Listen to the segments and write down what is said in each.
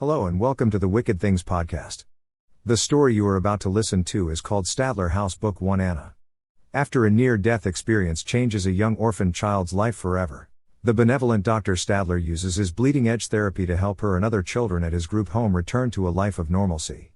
Hello and welcome to the Wicked Things podcast. The story you are about to listen to is called Stadler House Book 1 Anna. After a near-death experience changes a young orphan child's life forever, the benevolent Dr. Stadler uses his bleeding-edge therapy to help her and other children at his group home return to a life of normalcy.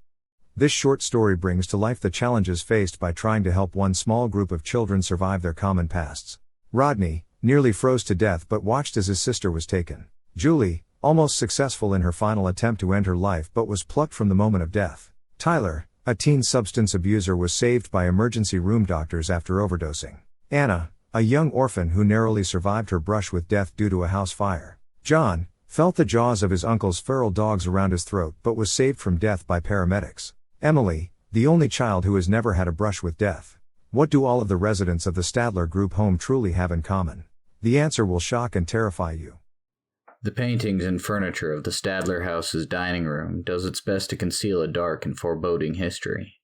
This short story brings to life the challenges faced by trying to help one small group of children survive their common pasts. Rodney nearly froze to death but watched as his sister was taken. Julie, almost successful in her final attempt to end her life but was plucked from the moment of death. Tyler, a teen substance abuser, was saved by emergency room doctors after overdosing. Anna, a young orphan who narrowly survived her brush with death due to a house fire. John, felt the jaws of his uncle's feral dogs around his throat but was saved from death by paramedics. Emily, the only child who has never had a brush with death. What do all of the residents of the Stadler group home truly have in common? The answer will shock and terrify you. The paintings and furniture of the Stadler house's dining room does its best to conceal a dark and foreboding history.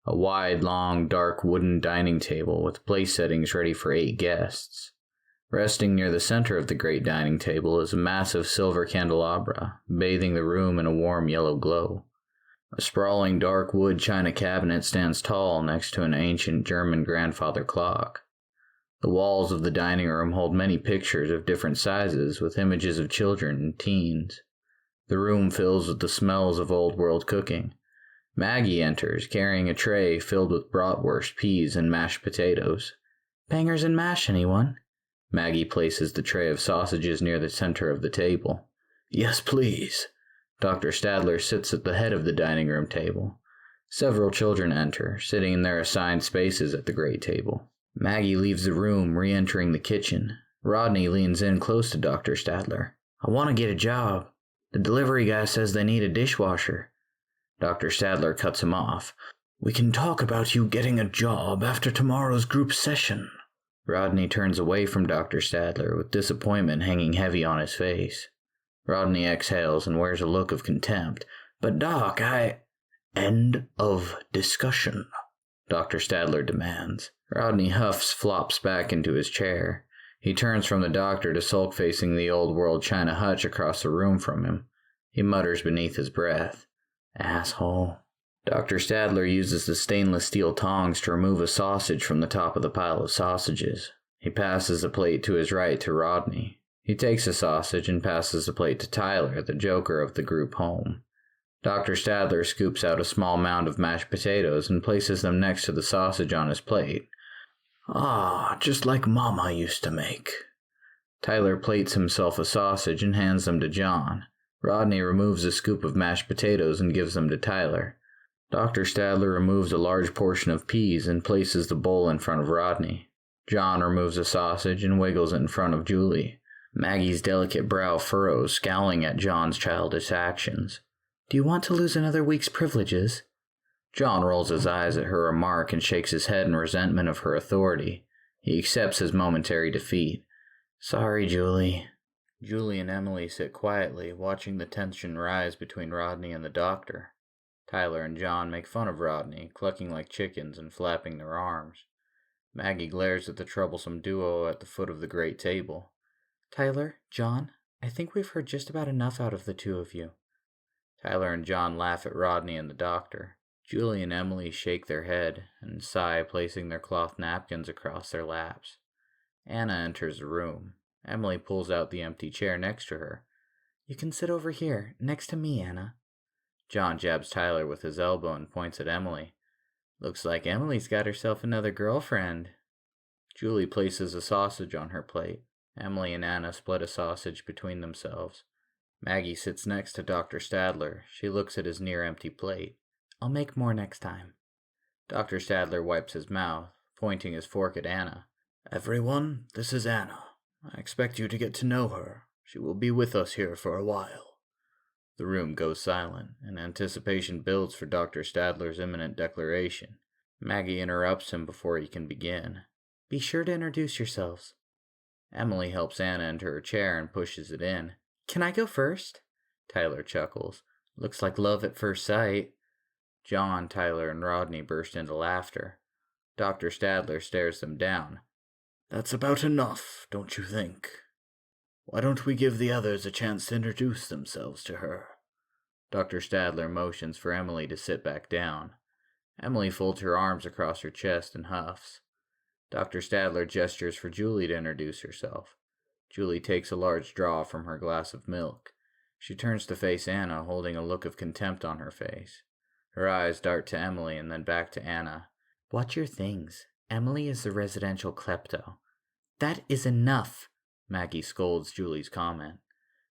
A wide, long, dark wooden dining table with place settings ready for 8 guests. Resting near the center of the great dining table is a massive silver candelabra, bathing the room in a warm yellow glow. A sprawling dark wood china cabinet stands tall next to an ancient German grandfather clock. The walls of the dining room hold many pictures of different sizes with images of children and teens. The room fills with the smells of old-world cooking. Maggie enters, carrying a tray filled with bratwurst, peas, and mashed potatoes. "Bangers and mash, anyone?" Maggie places the tray of sausages near the center of the table. "Yes, please." Dr. Stadler sits at the head of the dining room table. Several children enter, sitting in their assigned spaces at the great table. Maggie leaves the room, re-entering the kitchen. Rodney leans in close to Dr. Stadler. "I want to get a job. The delivery guy says they need a dishwasher." Dr. Stadler cuts him off. "We can talk about you getting a job after tomorrow's group session." Rodney turns away from Dr. Stadler with disappointment hanging heavy on his face. Rodney exhales and wears a look of contempt. "But Doc, End of discussion," Dr. Stadler demands. Rodney huffs, flops back into his chair. He turns from the doctor to sulk facing the old-world china hutch across the room from him. He mutters beneath his breath, "Asshole." Dr. Stadler uses the stainless steel tongs to remove a sausage from the top of the pile of sausages. He passes the plate to his right to Rodney. He takes a sausage and passes the plate to Tyler, the joker of the group home. Dr. Stadler scoops out a small mound of mashed potatoes and places them next to the sausage on his plate. "Ah, just like Mama used to make." Tyler plates himself a sausage and hands them to John. Rodney removes a scoop of mashed potatoes and gives them to Tyler. Dr. Stadler removes a large portion of peas and places the bowl in front of Rodney. John removes a sausage and wiggles it in front of Julie. Maggie's delicate brow furrows, scowling at John's childish actions. "Do you want to lose another week's privileges?" John rolls his eyes at her remark and shakes his head in resentment of her authority. He accepts his momentary defeat. "Sorry, Julie." Julie and Emily sit quietly, watching the tension rise between Rodney and the doctor. Tyler and John make fun of Rodney, clucking like chickens and flapping their arms. Maggie glares at the troublesome duo at the foot of the great table. "Tyler, John, I think we've heard just about enough out of the two of you." Tyler and John laugh at Rodney and the doctor. Julie and Emily shake their head and sigh, placing their cloth napkins across their laps. Anna enters the room. Emily pulls out the empty chair next to her. "You can sit over here, next to me, Anna." John jabs Tyler with his elbow and points at Emily. "Looks like Emily's got herself another girlfriend." Julie places a sausage on her plate. Emily and Anna split a sausage between themselves. Maggie sits next to Dr. Stadler. She looks at his near-empty plate. "I'll make more next time." Dr. Stadler wipes his mouth, pointing his fork at Anna. "Everyone, this is Anna. I expect you to get to know her. She will be with us here for a while." The room goes silent, and anticipation builds for Dr. Stadler's imminent declaration. Maggie interrupts him before he can begin. "Be sure to introduce yourselves." Emily helps Anna into her chair and pushes it in. "Can I go first?" Tyler chuckles. "Looks like love at first sight." John, Tyler, and Rodney burst into laughter. Dr. Stadler stares them down. "That's about enough, don't you think? Why don't we give the others a chance to introduce themselves to her? Dr. Stadler motions for Emily to sit back down. Emily folds her arms across her chest and huffs. Dr. Stadler gestures for Julie to introduce herself. Julie takes a large draw from her glass of milk. She turns to face Anna, holding a look of contempt on her face. Her eyes dart to Emily and then back to Anna. "Watch your things. Emily is the residential klepto." "That is enough," Maggie scolds Julie's comment.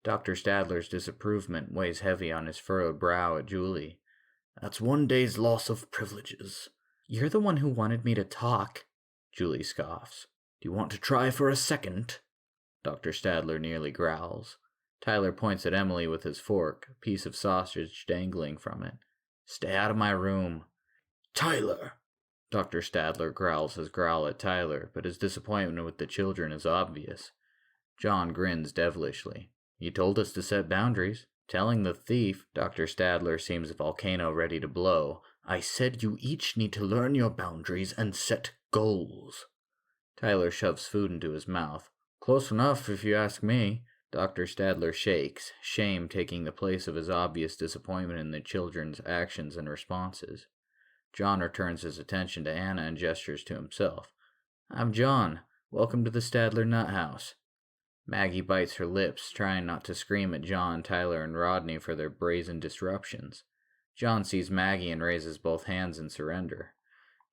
Dr. Stadler's disapproval weighs heavy on his furrowed brow at Julie. "That's one day's loss of privileges." "You're the one who wanted me to talk," Julie scoffs. "Do you want to try for a second?" Dr. Stadler nearly growls. Tyler points at Emily with his fork, a piece of sausage dangling from it. "Stay out of my room." "Tyler!" Dr. Stadler growls his growl at Tyler, but his disappointment with the children is obvious. John grins devilishly. "You told us to set boundaries." Telling the thief, Dr. Stadler seems a volcano ready to blow. "I said you each need to learn your boundaries and set goals." Tyler shoves food into his mouth. "Close enough, if you ask me." Dr. Stadler shakes, shame taking the place of his obvious disappointment in the children's actions and responses. John returns his attention to Anna and gestures to himself. "I'm John. Welcome to the Stadler Nut House." Maggie bites her lips, trying not to scream at John, Tyler, and Rodney for their brazen disruptions. John sees Maggie and raises both hands in surrender.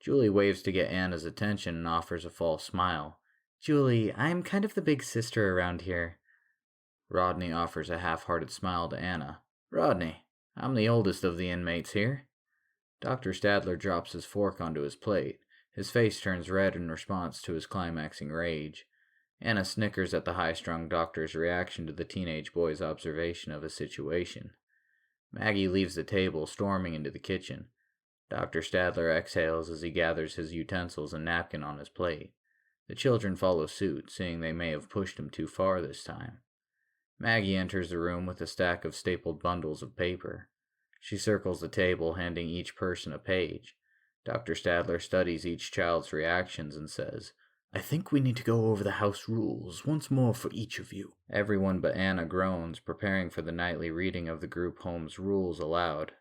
Julie waves to get Anna's attention and offers a false smile. "Julie, I'm kind of the big sister around here." Rodney offers a half-hearted smile to Anna. "Rodney, I'm the oldest of the inmates here." Dr. Stadler drops his fork onto his plate. His face turns red in response to his climaxing rage. Anna snickers at the high-strung doctor's reaction to the teenage boy's observation of his situation. Maggie leaves the table, storming into the kitchen. Dr. Stadler exhales as he gathers his utensils and napkin on his plate. The children follow suit, seeing they may have pushed him too far this time. Maggie enters the room with a stack of stapled bundles of paper. She circles the table, handing each person a page. Dr. Stadler studies each child's reactions and says, "I think we need to go over the house rules once more for each of you." Everyone but Anna groans, preparing for the nightly reading of the group home's rules aloud.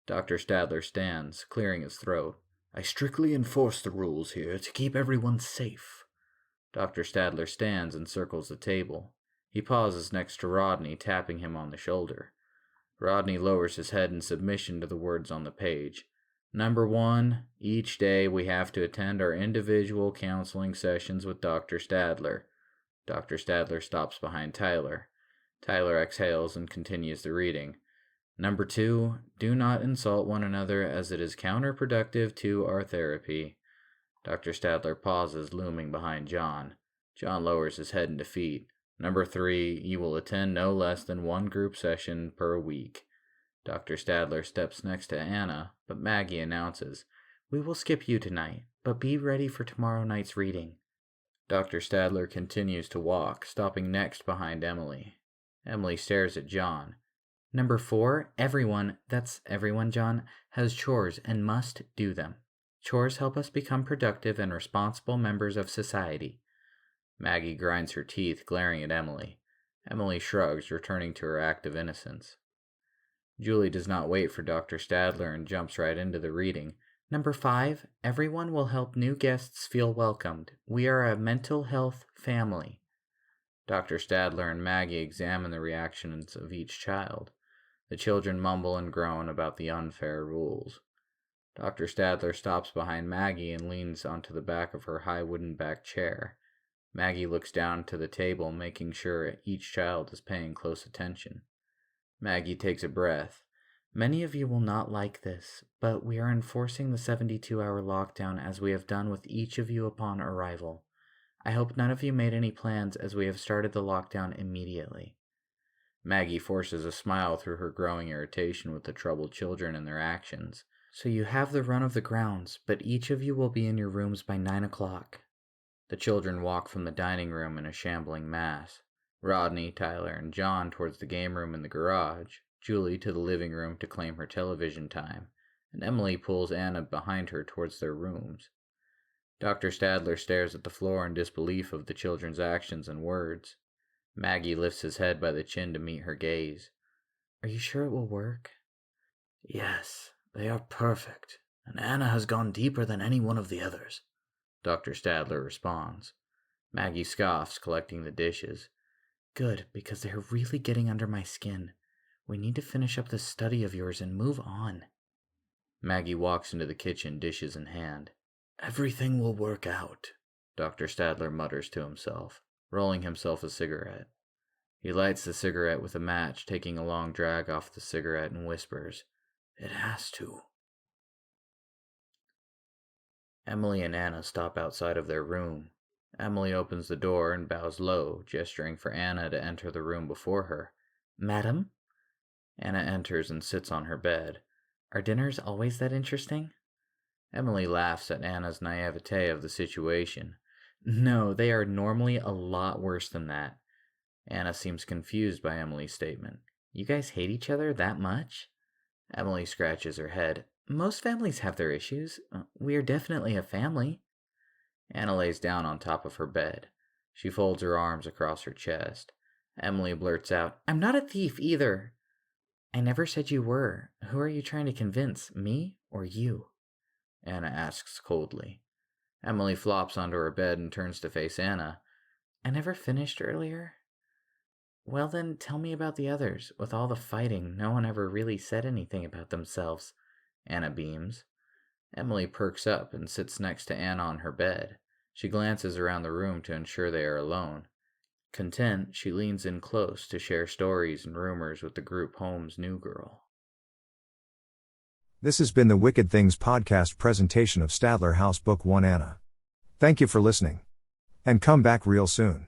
Dr. Stadler stands, clearing his throat. "I strictly enforce the rules here to keep everyone safe." Dr. Stadler stands and circles the table. He pauses next to Rodney, tapping him on the shoulder. Rodney lowers his head in submission to the words on the page. "Number 1, each day we have to attend our individual counseling sessions with Dr. Stadler." Dr. Stadler stops behind Tyler. Tyler exhales and continues the reading. "Number 2, do not insult one another as it is counterproductive to our therapy." Dr. Stadler pauses, looming behind John. John lowers his head in defeat. "Number 3, you will attend no less than one group session per week." Dr. Stadler steps next to Anna, but Maggie announces, "We will skip you tonight, but be ready for tomorrow night's reading." Dr. Stadler continues to walk, stopping next behind Emily. Emily stares at John. "Number 4, everyone, that's everyone, John, has chores and must do them. Chores help us become productive and responsible members of society." Maggie grinds her teeth, glaring at Emily. Emily shrugs, returning to her act of innocence. Julie does not wait for Dr. Stadler and jumps right into the reading. "Number 5, everyone will help new guests feel welcomed. We are a mental health family." Dr. Stadler and Maggie examine the reactions of each child. The children mumble and groan about the unfair rules. Dr. Stadler stops behind Maggie and leans onto the back of her high wooden-backed chair. Maggie looks down to the table, making sure each child is paying close attention. Maggie takes a breath. "Many of you will not like this, but we are enforcing the 72-hour lockdown as we have done with each of you upon arrival. I hope none of you made any plans as we have started the lockdown immediately." Maggie forces a smile through her growing irritation with the troubled children and their actions. "So you have the run of the grounds, but each of you will be in your rooms by 9 o'clock. The children walk from the dining room in a shambling mass. Rodney, Tyler, and John towards the game room in the garage, Julie to the living room to claim her television time, and Emily pulls Anna behind her towards their rooms. Dr. Stadler stares at the floor in disbelief of the children's actions and words. Maggie lifts his head by the chin to meet her gaze. Are you sure it will work? Yes, they are perfect, and Anna has gone deeper than any one of the others, Dr. Stadler responds. Maggie scoffs, collecting the dishes. Good, because they're really getting under my skin. We need to finish up this study of yours and move on. Maggie walks into the kitchen, dishes in hand. Everything will work out, Dr. Stadler mutters to himself, rolling himself a cigarette. He lights the cigarette with a match, taking a long drag off the cigarette, and whispers, It has to. Emily and Anna stop outside of their room. Emily opens the door and bows low, gesturing for Anna to enter the room before her. Madam? Anna enters and sits on her bed. Are dinners always that interesting? Emily laughs at Anna's naivete of the situation. No, they are normally a lot worse than that. Anna seems confused by Emily's statement. You guys hate each other that much? Emily scratches her head. Most families have their issues. We are definitely a family. Anna lays down on top of her bed. She folds her arms across her chest. Emily blurts out, I'm not a thief either. I never said you were. Who are you trying to convince, me or you? Anna asks coldly. Emily flops onto her bed and turns to face Anna. I never finished earlier. Well then, tell me about the others. With all the fighting, no one ever really said anything about themselves. Anna beams. Emily perks up and sits next to Anna on her bed. She glances around the room to ensure they are alone. Content, she leans in close to share stories and rumors with the group home's new girl. This has been the Wicked Things podcast presentation of Stadler House Book 1 Anna. Thank you for listening. And come back real soon.